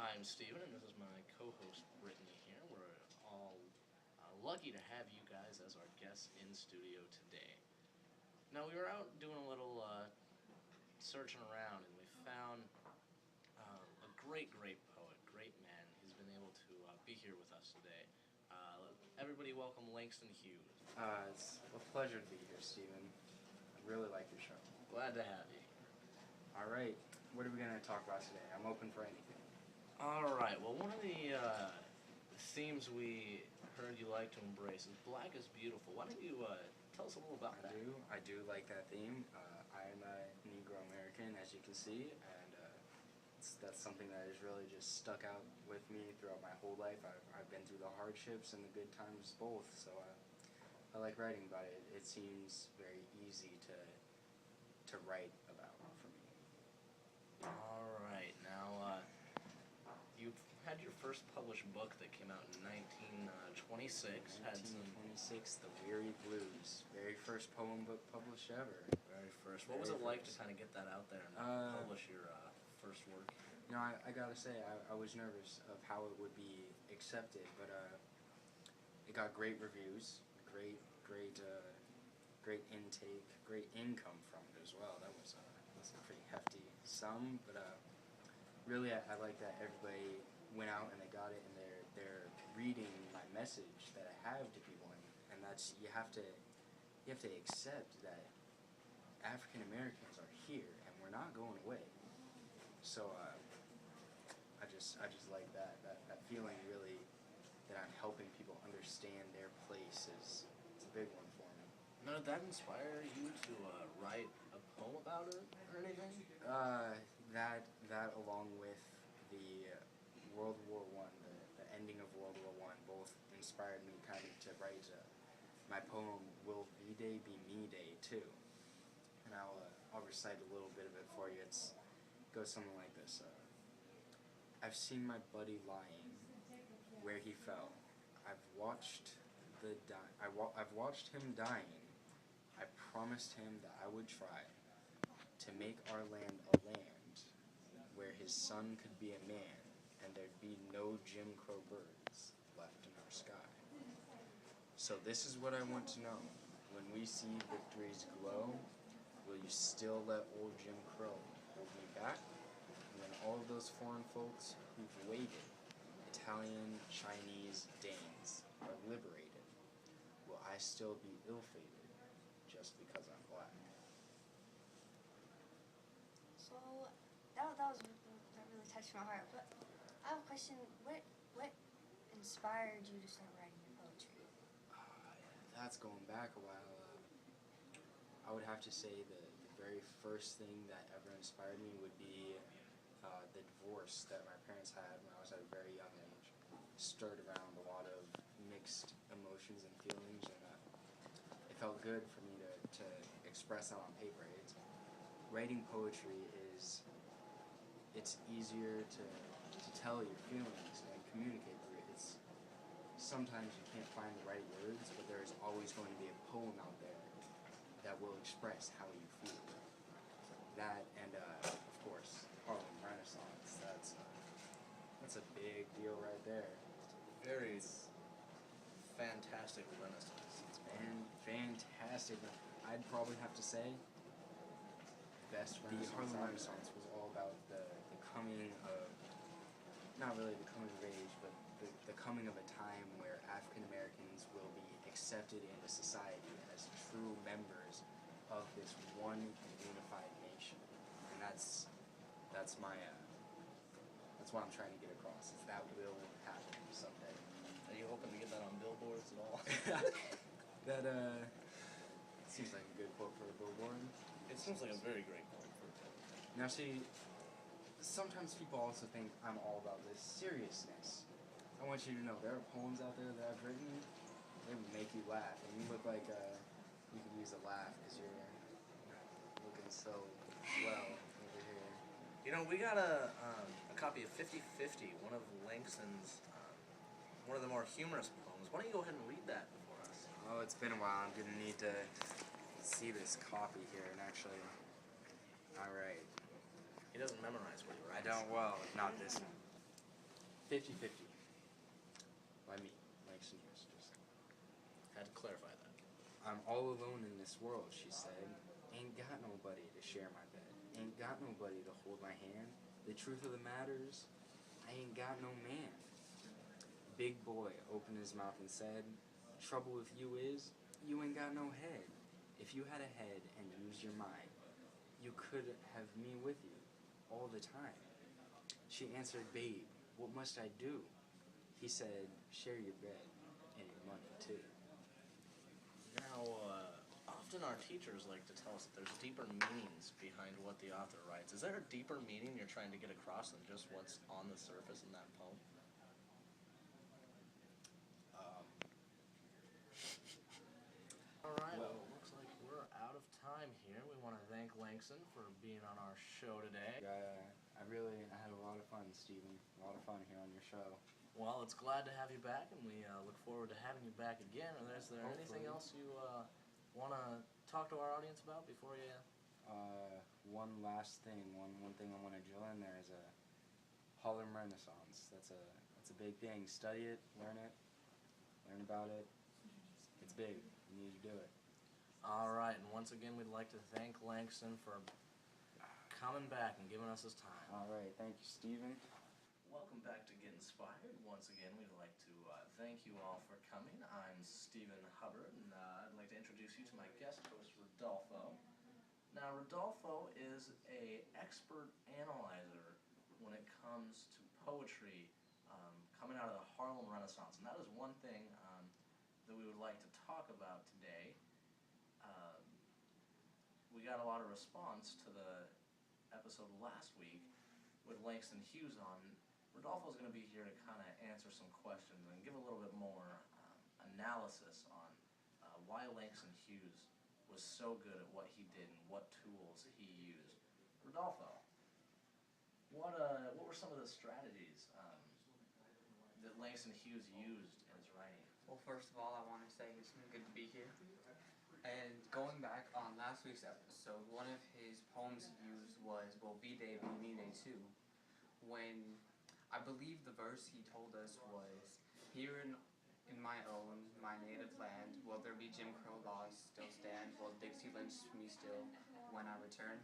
I'm Steven, and this is my co-host Brittany here. We're all lucky to have you guys as our guests in studio today. Now, we were out doing a little searching around, and we found a great poet, great man. He's been able to be here with us today. Everybody welcome Langston Hughes. It's a pleasure to be here, Steven. I really like your show. Glad to have you. All right, what are we going to talk about today? I'm open for anything. All right. Well, one of the themes we heard you like to embrace is "Black is Beautiful." Why don't you tell us a little about that? I do like that theme. I am a Negro American, as you can see, and that's something that has really just stuck out with me throughout my whole life. I've been through the hardships and the good times both, so I like writing about it. It seems very easy to write about for me. All right. Now, you had your first published book that came out in 1926. 1926, The Weary Blues. Very first poem book published ever. Very first. What was it like to kind of get that out there and publish your first work? You know, I gotta say, I was nervous of how it would be accepted, but it got great reviews, great intake, great income from it as well. That was a pretty hefty sum, but really I like that everybody went out and they got it, and they're reading my message that I have to people, and that's you have to accept that African Americans are here and we're not going away. So I just like that feeling, really, that I'm helping people understand their place is it's a big one for me. Now, did that inspire you to write a poem about it or anything? That along with the World War I, the ending of World War I, both inspired me kind of to write my poem "Will V-Day Be Me Day" too. And I'll recite a little bit of it for you. It goes something like this. I've seen my buddy lying where he fell. I've watched I've watched him dying. I promised him that I would try to make our land a land where his son could be a man and there'd be no Jim Crow birds left in our sky. So this is what I want to know. When we see victories glow, will you still let old Jim Crow hold me back? And when all of those foreign folks who've waited, Italian, Chinese, Danes, are liberated, will I still be ill-fated just because I'm black? So that really touched my heart. But I have a question. What inspired you to start writing your poetry? That's going back a while. I would have to say the very first thing that ever inspired me would be the divorce that my parents had when I was at a very young age. Stirred around a lot of mixed emotions and feelings, and it felt good for me to express that on paper. Writing poetry it's easier to tell your feelings and communicate through it. Sometimes you can't find the right words, but there's always going to be a poem out there that will express how you feel. That and of course Harlem Renaissance. That's a big deal right there. Very fantastic Renaissance. Fantastic. I'd probably have to say best Renaissance. The Harlem Renaissance was all about the coming of, not really the coming of age, but the coming of a time where African Americans will be accepted into society as true members of this one unified nation. And that's what I'm trying to get across, is that will happen someday. Are you hoping to get that on billboards at all? That seems like a good quote for a billboard. It seems like a very great quote for a billboard. Now see, sometimes people also think I'm all about this seriousness. I want you to know there are poems out there that I've written, they would make you laugh, and you look like you could use a laugh because you're looking so well over here. You know, we got a copy of 50/50, one of Langston's, one of the more humorous poems. Why don't you go ahead and read that for us? Oh, it's been a while. I'm going to need to see this copy here and actually... Alright. He doesn't memorize what he writes. I don't, well, not this one. 50-50. By me, Langston Hughes. Just. Had to clarify that. I'm all alone in this world, she said. Ain't got nobody to share my bed. Ain't got nobody to hold my hand. The truth of the matter is, I ain't got no man. Big boy opened his mouth and said, trouble with you is, you ain't got no head. If you had a head and used your mind, you could have me with you all the time. She answered, babe, what must I do? He said, share your bed and your money too. Now, often our teachers like to tell us that there's deeper meanings behind what the author writes. Is there a deeper meaning you're trying to get across than just what's on the surface in that poem? Alright, well, it looks like we're out of time here. We want to thank Langston for being on our show today. I had a lot of fun, Stephen. A lot of fun here on your show. Well, it's glad to have you back, and we look forward to having you back again. Is there anything Hopefully. else you want to talk to our audience about before you... One last thing, one thing I want to drill in there is a Harlem Renaissance. That's a big thing. Study it, learn about it. It's big. You need to do it. All right, and once again, we'd like to thank Langston for coming back and giving us his time. All right, thank you, Stephen. Welcome back to Get Inspired. Once again, we'd like to thank you all for coming. I'm Stephen Hubbard, and I'd like to introduce you to my guest host, Rodolfo. Now, Rodolfo is an expert analyzer when it comes to poetry coming out of the Harlem Renaissance, and that is one thing that we would like to talk about today. We got a lot of response to the episode last week with Langston Hughes on. Rodolfo's going to be here to kind of answer some questions and give a little bit more analysis on why Langston Hughes was so good at what he did and what tools he used. Rodolfo, what were some of the strategies that Langston Hughes used in his writing? Well, first of all, I want to say it's been good to be here. And going back on last week's episode, one of his poems he used was Will Be Day Be Me Day Too, when I believe the verse he told us was, here in my own, my native land, will there be Jim Crow laws still stand, will Dixie lynch me still when I return?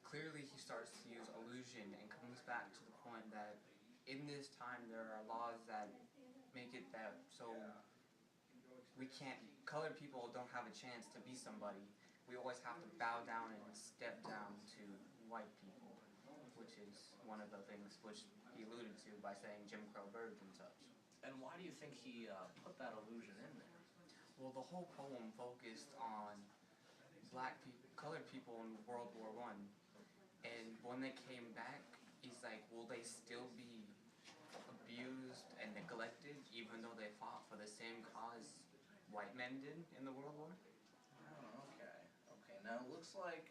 Clearly he starts to use allusion and comes back to the point that in this time there are laws that make it that so we can't, colored people don't have a chance to be somebody. We always have to bow down and step down to white people, which is one of the things which he alluded to by saying Jim Crow birds and such. And why do you think he put that illusion in there? Well, the whole poem focused on colored people in World War I, and when they came back, he's like, will they still be abused and neglected even though they fought for the same cause white men did in the World War? Oh, okay. Now it looks like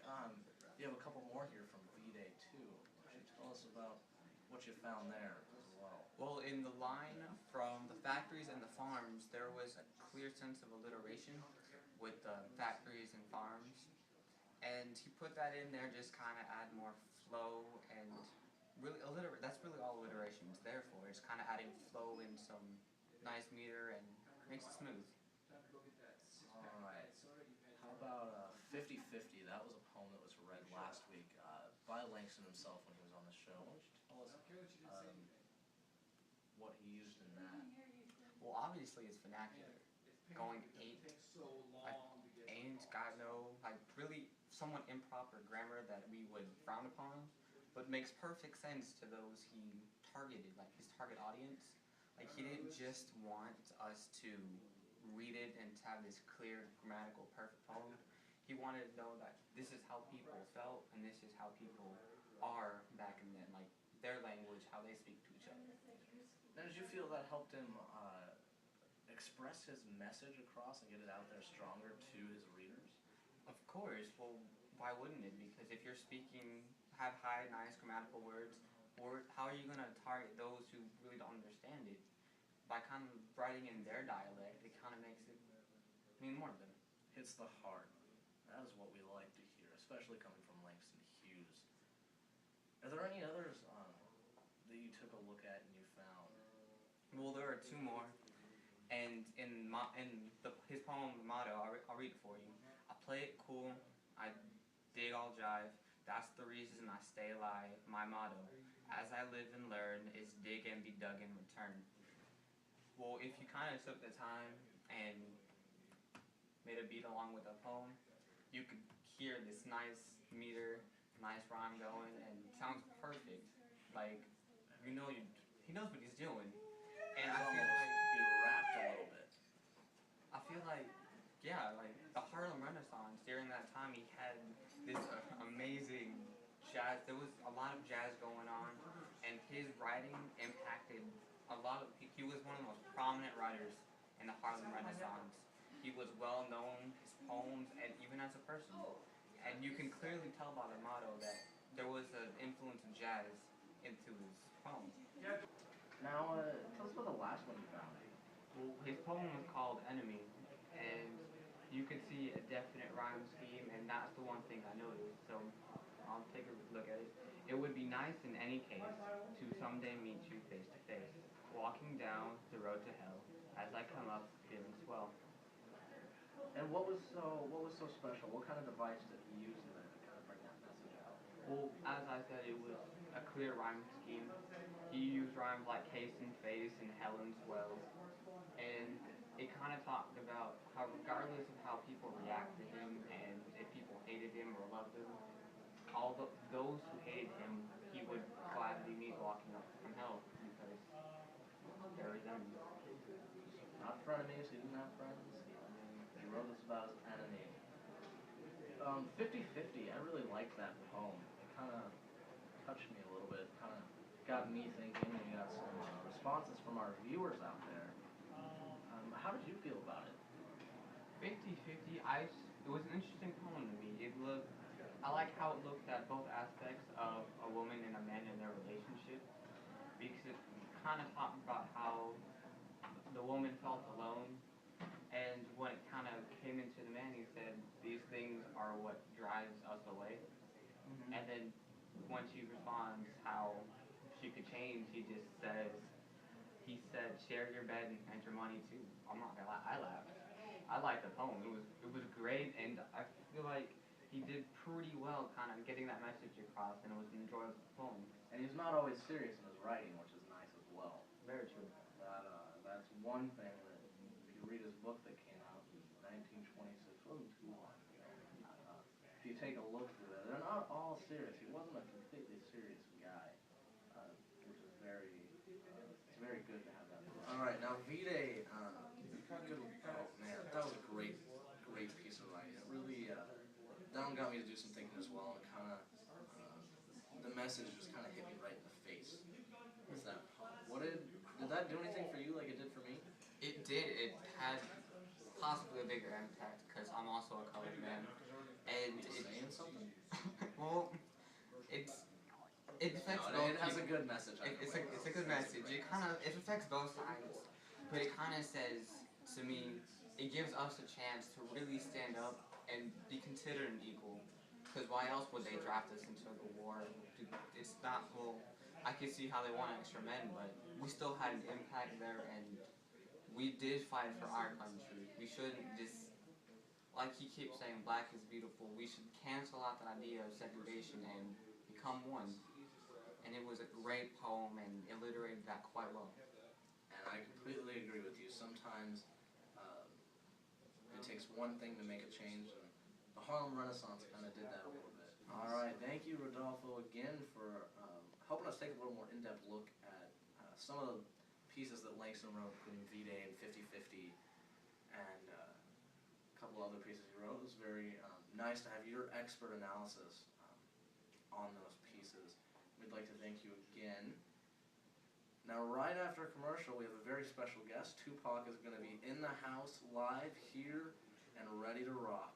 you have a couple more here from V-Day 2. Could you tell us about what you found there as well? Well, in the line from the factories and the farms, there was a clear sense of alliteration with the factories and farms. And he put that in there just kind of add more flow and really that's really all alliteration is there for. It's kind of adding flow in some nice meter and makes it smooth. Alright. How about 50-50? That was a poem that was read last week by Langston himself when he was on the show. Why don't you tell us what he used in that? Well, obviously it's vernacular. Going ain't, got no, really somewhat improper grammar that we would frown upon, but makes perfect sense to those he targeted, like his target audience. Like he didn't just want us to read it and to have this clear, grammatical, perfect poem. He wanted to know that this is how people felt and this is how people are back in then, like their language, how they speak to each other. Now, did you feel that helped him express his message across and get it out there stronger to his readers? Of course. Well, why wouldn't it? Because if you're speaking, have high, nice grammatical words, how are you going to target those who really don't understand it? By kind of writing in their dialect, it kind of makes it mean more to them. Hits the heart. That is what we like to hear, especially coming from Langston Hughes. Are there any others that you took a look at and you found are two more, and his poem motto, I'll read it for you. I play it cool, I dig all jive, that's the reason I stay alive. My motto, as I live and learn, is dig and be dug in return. Well, if you kind of took the time and made a beat along with the poem, you could hear this nice meter, nice rhyme going, and it sounds perfect. Like, he knows what he's doing. And I feel like he rapped a little bit. I feel like, yeah, like the Harlem Renaissance, during that time he had this amazing jazz. There was a lot of jazz going on, and his writing impacted a lot of people. He was one of the most prominent writers in the Harlem Renaissance. He was well known, his poems, and even as a person. And you can clearly tell by the motto that there was an influence of jazz into his poems. Now, tell us about the last one you found. Well, his poem was called Enemy, and you could see a definite rhyme scheme, and that's the one thing I noticed. So I'll take a look at it. It would be nice in any case to someday meet you face to face, walking down the road to hell as I come up feeling swell. And what was so special? What kind of device did he use in there to kind of bring that message out? Well, as I said, it was a clear rhyme scheme. He used rhymes like case and face and Helen's wells, and it kind of talked about how regardless of how people react to him and if people hated him or loved him, those who hated him, he would gladly meet walking up from hell because they're his enemies. Not frenemies, he didn't have friends. He wrote this about his enemy. 50/50, I really liked that poem. It kind of touched me a little bit. Kind of got me thinking. We got some responses from our viewers out there. How did you feel about it? 50/50, it was an interesting poem to me. I like how it looked at both aspects of a woman and a man in their relationship, because it kind of talked about how the woman felt alone, and when it kind of came into the man, he said, these things are what drives us away. Mm-hmm. And then when she responds how she could change, he said, share your bed and your money too. I'm not gonna lie, I laughed. I liked the poem. It was great, and I feel like he did pretty well kind of getting that message across, and it was an enjoyable poem. And he's not always serious in his writing, which is nice as well. Very true. That's one thing that if you read his book that came out in 1926, wasn't too long ago. If you take a look through that, they're not all serious. He wasn't a completely serious guy, which is it's very good to have that. All right, now V-Day, good. Oh man, that was a great piece of writing. It really that one got me to do some thinking as well, and kind of the message just kind of hit me right in the face. What's that? Did that do anything for you like it did for me? It did. It had possibly a bigger impact because I'm also a colored man, and It's saying something. well, it affects No, both. it has a good message. It's a good message. It affects both sides, but it kind of says to me, it gives us a chance to really stand up and be considered an equal. Because why else would they draft us into the war? It's not, well, I can see how they want extra men, but we still had an impact there, and we did fight for our country. We shouldn't just, like he keeps saying, black is beautiful. We should cancel out that idea of segregation and become one. And it was a great poem and alliterated that quite well. And I completely agree with you. Sometimes it takes one thing to make a change, and the Harlem Renaissance kind of did that a little bit. All right, thank you, Rodolfo, again for helping us take a little more in-depth look at some of the pieces that Langston wrote, including V-Day and 50/50, and a couple other pieces he wrote. It was very nice to have your expert analysis on those pieces. We'd like to thank you again. Now, right after a commercial, we have a very special guest. Tupac is going to be in the house live here and ready to rock.